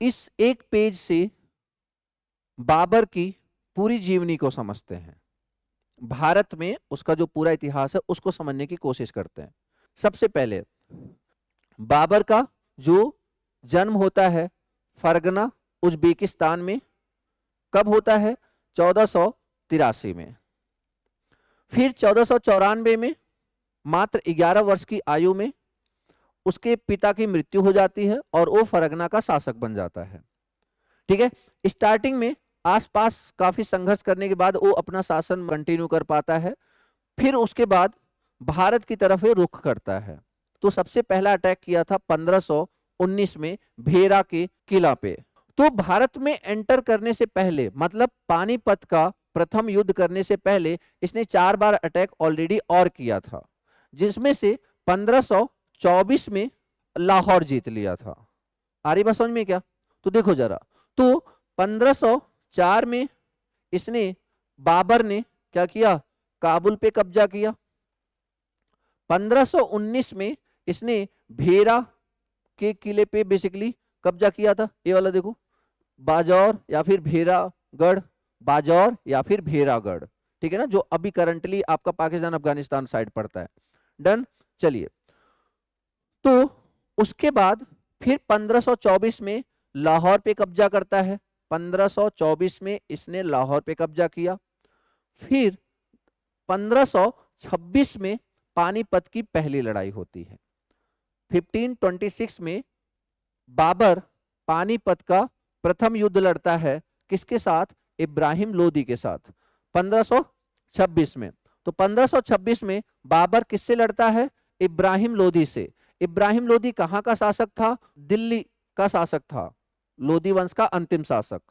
इस एक पेज से बाबर की पूरी जीवनी को समझते हैं। भारत में उसका जो पूरा इतिहास है उसको समझने की कोशिश करते हैं। सबसे पहले बाबर का जो जन्म होता है फरगना उज्बेकिस्तान में, कब होता है? 1483 में। फिर 1494 में मात्र 11 वर्ष की आयु में उसके पिता की मृत्यु हो जाती है और वो फरगना का शासक बन जाता है। ठीक है, स्टार्टिंग में आसपास काफी संघर्ष करने के बाद वो अपना शासन कंटिन्यू कर पाता है। फिर उसके बाद भारत की तरफ ये रुख करता है। तो सबसे पहला अटैक किया था 1519 में भेरा के किला पे। तो भारत में एंटर करने से पहले, मतलब पानीपत का प्रथम युद्ध करने से पहले इसने 4 बार अटैक ऑलरेडी और किया था, जिसमें से 1524 में लाहौर जीत लिया था। आ रही बात समझ में क्या? तो देखो जरा, तो 1504 में इसने, बाबर ने क्या किया? काबुल पे कब्जा किया। 1519 में इसने भेरा के किले पे बेसिकली कब्जा किया था। ये वाला देखो, बाजौर या फिर भेरागढ़, बाजौर या फिर भेरागढ़, ठीक है ना, जो अभी करंटली आपका पाकिस्तान अफगानिस्तान साइड पड़ता है। डन। चलिए, तो उसके बाद फिर 1524 में लाहौर पे कब्जा करता है। 1524 में इसने लाहौर पे कब्जा किया। फिर 1526 में पानीपत की पहली लड़ाई होती है। 1526 में बाबर पानीपत का प्रथम युद्ध लड़ता है, किसके साथ? इब्राहिम लोदी के साथ, 1526 में। तो 1526 में बाबर किससे लड़ता है? इब्राहिम लोदी से। इब्राहिम लोदी कहां का शासक था? दिल्ली का शासक था, लोदी वंश का अंतिम शासक,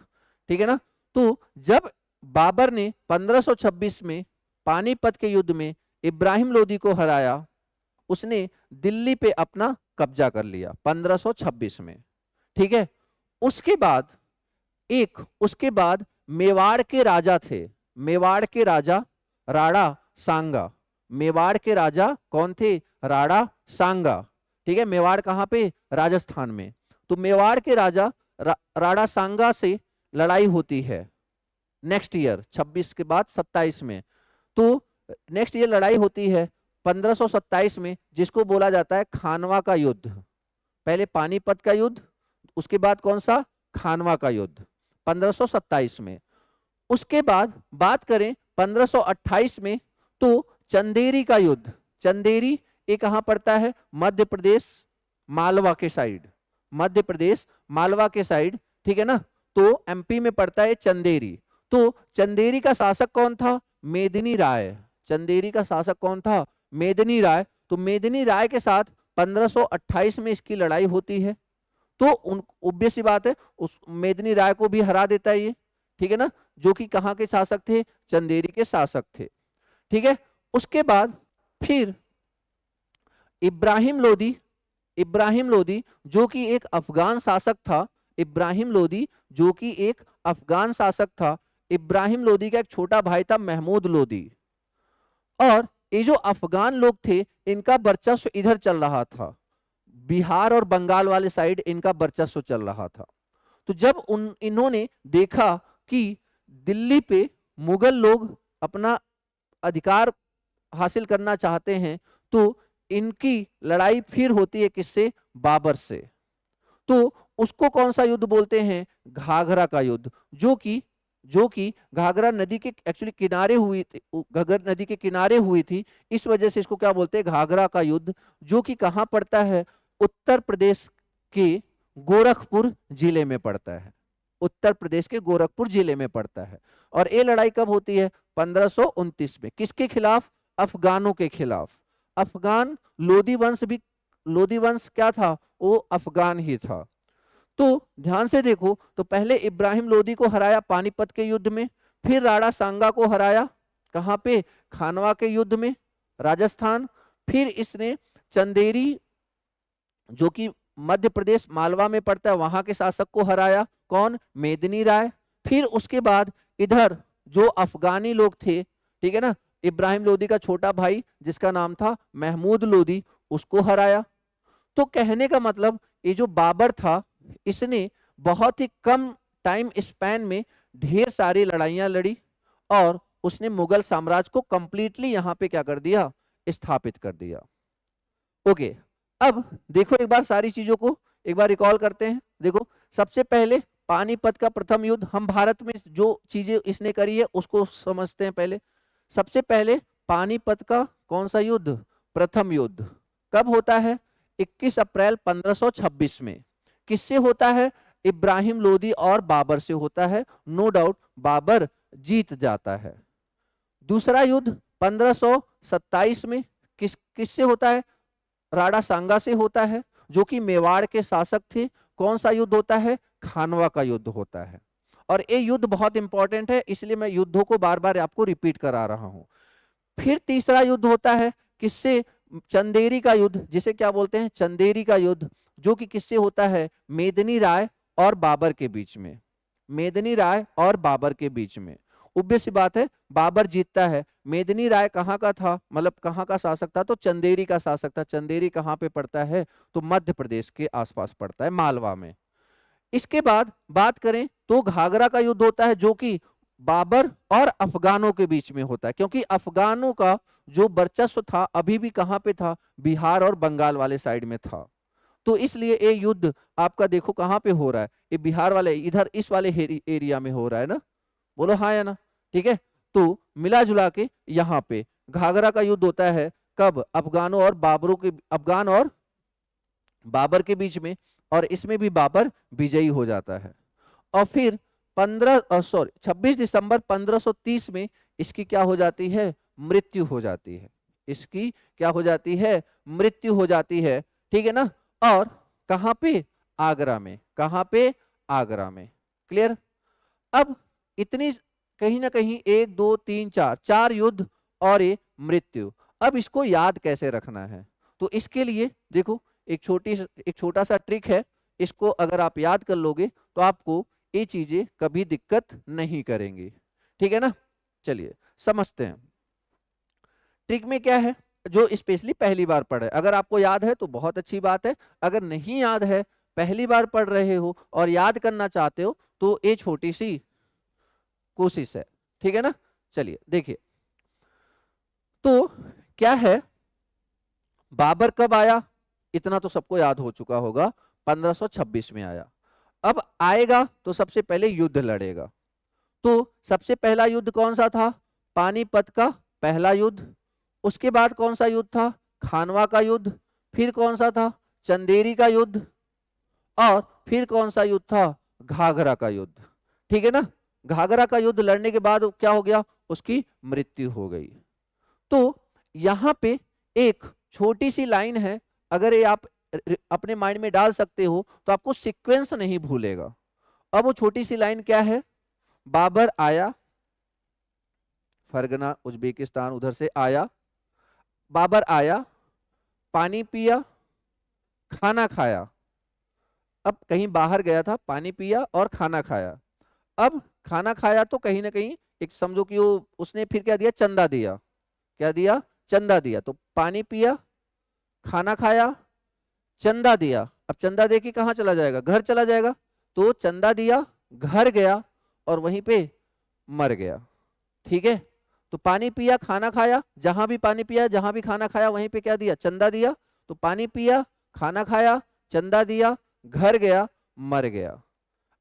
ठीक है ना। तो जब बाबर ने 1526 में पानीपत के युद्ध में इब्राहिम लोदी को हराया, उसने दिल्ली पे अपना कब्जा कर लिया 1526 में, ठीक है। उसके बाद मेवाड़ के राजा थे, मेवाड़ के राजा राणा सांगा। मेवाड़ के राजा कौन थे? राणा सांगा, ठीक है। मेवाड़ कहां पे? राजस्थान में। तो मेवाड़ के राजा राणा सांगा से लड़ाई होती है नेक्स्ट ईयर 26 के बाद 27 में। तो नेक्स्ट ईयर लड़ाई होती है 1527 में, जिसको बोला जाता है खानवा का युद्ध। पहले पानीपत का युद्ध, उसके बाद कौन सा? खानवा का युद्ध 1527 में। उसके बाद बात करें 1528 में, तो चंदेरी का युद्ध। चंदेरी ये कहां पड़ता है? मध्य प्रदेश मालवा के साइड, मध्य प्रदेश मालवा के साइड, ठीक है ना। तो एमपी में पड़ता है चंदेरी। तो चंदेरी का शासक कौन था? मेदिनी राय। चंदेरी का शासक कौन था? मेदिनी राय। तो मेदिनी राय के साथ 1528 में इसकी लड़ाई होती है। तो ऑब्वियस सी बात है, उस मेदिनी राय को भी हरा देता है ये, ठीक है ना, जो कि कहां के शासक थे? चंदेरी के शासक थे, ठीक है। उसके बाद फिर इब्राहिम लोदी, इब्राहिम लोदी जो कि एक अफगान शासक था, इब्राहिम लोदी जो कि एक अफगान शासक था। इब्राहिम लोदी का एक छोटा भाई था महमूद लोदी। और ये जो अफगान लोग थे, इनका वर्चस्व इधर चल रहा था, बिहार और बंगाल वाले साइड इनका वर्चस्व चल रहा था। तो जब इन्होंने देखा कि दिल्ली पे मुगल लोग अपना अधिकार हासिल करना चाहते हैं, तो इनकी लड़ाई फिर होती है किससे? बाबर से। तो उसको कौन सा युद्ध बोलते हैं? घाघरा का युद्ध, जो कि घाघरा नदी के एक्चुअली किनारे हुई थी, घाघरा नदी के किनारे हुई थी, इस वजह से इसको क्या बोलते हैं? घाघरा का युद्ध, जो कि कहां पड़ता है? उत्तर प्रदेश के गोरखपुर जिले में पड़ता है, उत्तर प्रदेश के गोरखपुर जिले में पड़ता है। और ये लड़ाई कब होती है? 1529 में। किसके खिलाफ? अफगानों के खिलाफ। अफगान लोदी वंश भी, लोदी वंश क्या था? वो अफगान ही था। तो ध्यान से देखो, तो पहले इब्राहिम लोदी को हराया पानीपत के युद्ध में, फिर राणा सांगा को हराया कहां पे? खानवा के युद्ध में, राजस्थान। फिर इसने चंदेरी जो कि मध्य प्रदेश मालवा में पड़ता है, वहां के शासक को हराया, कौन? मेदिनी राय। फिर उसके बाद इधर जो अफगानी लोग थे, ठीक है ना, इब्राहिम लोदी का छोटा भाई जिसका नाम था महमूद लोदी, उसको हराया। तो कहने का मतलब, ये जो बाबर था, इसने बहुत ही कम टाइम स्पैन में ढेर सारी लड़ाइयां लड़ी और उसने मुगल साम्राज्य को कंप्लीटली यहाँ पे क्या कर दिया, स्थापित कर दिया। ओके, अब देखो एक बार सारी चीजों को एक बार रिकॉल करते हैं। देखो सबसे पहले पानीपत का प्रथम युद्ध, हम भारत में जो चीजें इसने करी है उसको समझते हैं पहले। सबसे पहले पानीपत का कौन सा युद्ध, प्रथम युद्ध कब होता है, 21 अप्रैल 1526 में। किससे होता है, इब्राहिम लोदी और बाबर से होता है। नो डाउट बाबर जीत जाता है। दूसरा युद्ध 1527 में किससे होता है, राणा सांगा से होता है, जो कि मेवाड़ के शासक थे। कौन सा युद्ध होता है, खानवा का युद्ध होता है। और ये युद्ध बहुत इंपॉर्टेंट है, इसलिए मैं युद्धों को बार बार आपको रिपीट करा रहा हूं। फिर तीसरा युद्ध होता है किससे, चंदेरी का युद्ध, जिसे क्या बोलते हैं, चंदेरी का युद्ध, जो कि किससे होता है, मेदिनी राय और बाबर के बीच में। मेदिनी राय और बाबर के बीच में। obvious सी बात है, बाबर जीतता है। मेदिनी राय कहाँ का था, मतलब कहाँ का शासक था, तो चंदेरी का शासक था। चंदेरी कहाँ पे पड़ता है, तो मध्य प्रदेश के आसपास पड़ता है, मालवा में। इसके बाद बात करें तो घाघरा का युद्ध होता है, जो कि बाबर और अफगानों के बीच में होता है, क्योंकि अफगानों का जो वर्चस्व था अभी भी कहां पे था, बिहार और बंगाल वाले साइड में था। तो इसलिए ये युद्ध आपका देखो कहां पे हो रहा है, ये बिहार वाले इधर इस वाले एरिया में हो रहा है ना, बोलो हाँ या ना। ठीक है, तो मिला जुला के यहाँ पे घाघरा का युद्ध होता है कब, अफगानों और बाबरों के, अफगान और बाबर के बीच में, और इसमें भी बाबर विजयी हो जाता है। और फिर 26 दिसंबर 1530 में इसकी क्या हो जाती है, मृत्यु हो जाती है। इसकी क्या हो जाती है, मृत्यु हो जाती है। ठीक है ना, और कहां पे, आगरा में। कहां पे, आगरा में। क्लियर। अब इतनी कहीं ना कहीं 1 2 3 4 युद्ध और ये मृत्यु। अब इसको याद कैसे रखना है, तो इसके लिए देखो एक छोटा सा ट्रिक है, इसको अगर आप याद कर लोगे तो आपको ये चीजें कभी दिक्कत नहीं करेंगी। ठीक है ना, चलिए समझते हैं। ट्रिक में क्या है, जो स्पेशली पहली बार पढ़े, अगर आपको याद है तो बहुत अच्छी बात है, अगर नहीं याद है, पहली बार पढ़ रहे हो और याद करना चाहते हो, तो ये छोटी सी कोशिश है। ठीक है ना, चलिए देखिए। तो क्या है, बाबर कब आया, इतना तो सबको याद हो चुका होगा, 1526 में आया। अब आएगा तो सबसे पहले युद्ध लड़ेगा। तो सबसे पहला युद्ध कौन सा था, पानीपत का पहला युद्ध। उसके बाद कौन सा युद्ध था, खानवा का युद्ध। फिर कौन सा था, चंदेरी का युद्ध। और फिर कौन सा युद्ध था, घाघरा का युद्ध। ठीक है ना, घाघरा का युद्ध लड़ने के बाद क्या हो गया, उसकी मृत्यु हो गई। तो यहां पे एक छोटी सी लाइन है, अगर ये आप अपने माइंड में डाल सकते हो तो आपको सीक्वेंस नहीं भूलेगा। अब वो छोटी सी लाइन क्या है, बाबर आया, फरगना उज्बेकिस्तान उधर से आया, बाबर आया, पानी पिया, खाना खाया। अब कहीं बाहर गया था, पानी पिया और खाना खाया। अब खाना खाया तो कहीं ना कहीं एक समझो कि वो उसने फिर क्या दिया, चंदा दिया। क्या दिया, चंदा दिया। तो पानी पिया, खाना खाया, चंदा दिया। अब चंदा दे के कहां चला जाएगा, घर चला जाएगा। तो चंदा दिया, घर गया और वहीं पे मर गया। ठीक है, तो पानी पिया, खाना खाया, जहां भी पानी पिया, जहां भी खाना खाया, वहीं पे क्या दिया, चंदा दिया। तो पानी पिया, खाना खाया, चंदा दिया, घर गया, मर गया।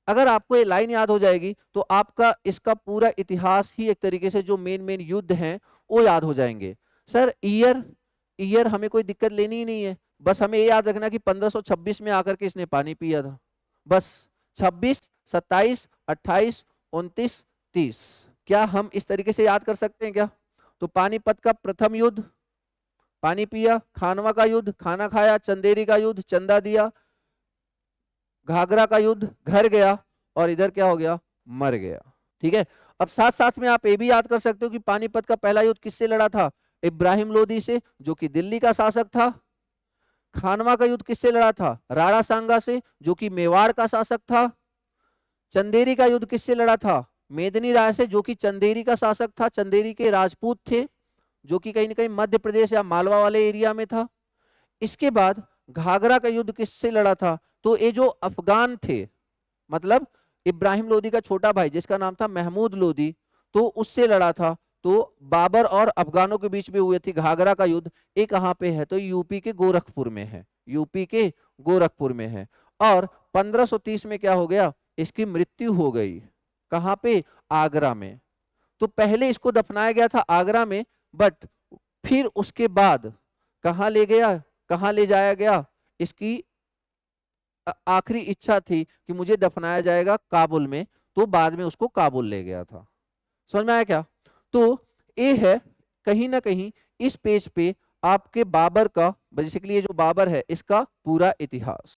अगर आपको ये लाइन याद हो जाएगी तो आपका इसका पूरा इतिहास ही एक तरीके से जो मेन मेन युद्ध हैं वो याद हो जाएंगे। सर ईयर हमें कोई दिक्कत लेनी ही नहीं है, बस हमें ये याद रखना कि 1526 में आकर के इसने पानी पिया था। बस 26, 27, 28, 29, 30, क्या हम इस तरीके से याद कर सकते हैं क्या। तो पानीपत का प्रथम युद्ध, पानी पिया, खानवा का युद्ध, खाना खाया, चंदेरी का युद्ध, चंदा दिया, घाघरा का युद्ध, घर गया, और इधर क्या हो गया, मर गया। ठीक है, अब साथ साथ में आप ये भी याद कर सकते हो कि पानीपत का पहला युद्ध किससे लड़ा था, इब्राहिम लोदी से, जो कि दिल्ली का शासक था। खानवा का युद्ध किससे लड़ा था, राणा सांगा से, जो कि मेवाड़ का शासक था। चंदेरी का युद्ध किससे लड़ा था, मेदिनी राय से, जो कि चंदेरी का शासक था, चंदेरी के राजपूत थे, जो कि कहीं ना कहीं मध्य प्रदेश या मालवा वाले एरिया में था। इसके बाद घाघरा का युद्ध किससे लड़ा था, तो ये जो अफगान थे, मतलब इब्राहिम लोदी का छोटा भाई जिसका नाम था महमूद लोदी, तो उससे लड़ा था। तो बाबर और अफगानों के बीच में हुई थी घाघरा का युद्ध। ये कहाँ पे है? तो यूपी के गोरखपुर में है, यूपी के गोरखपुर में है। और 1530 में क्या हो गया? इसकी मृत्यु हो गई। कहाँ पे? आगरा में। तो पहले इसको दफनाया गया था आगरा में, बट फिर उसके बाद कहाँ ले गया, कहाँ ले जाया गया? इसकी आखिरी इच्छा थी कि मुझे दफनाया जाएगा काबुल में, तो बाद में उसको काबुल ले गया था। समझ में आया क्या? तो ये है कहीं ना कहीं इस पेज पे आपके बाबर का, बेसिकली ये जो बाबर है इसका पूरा इतिहास।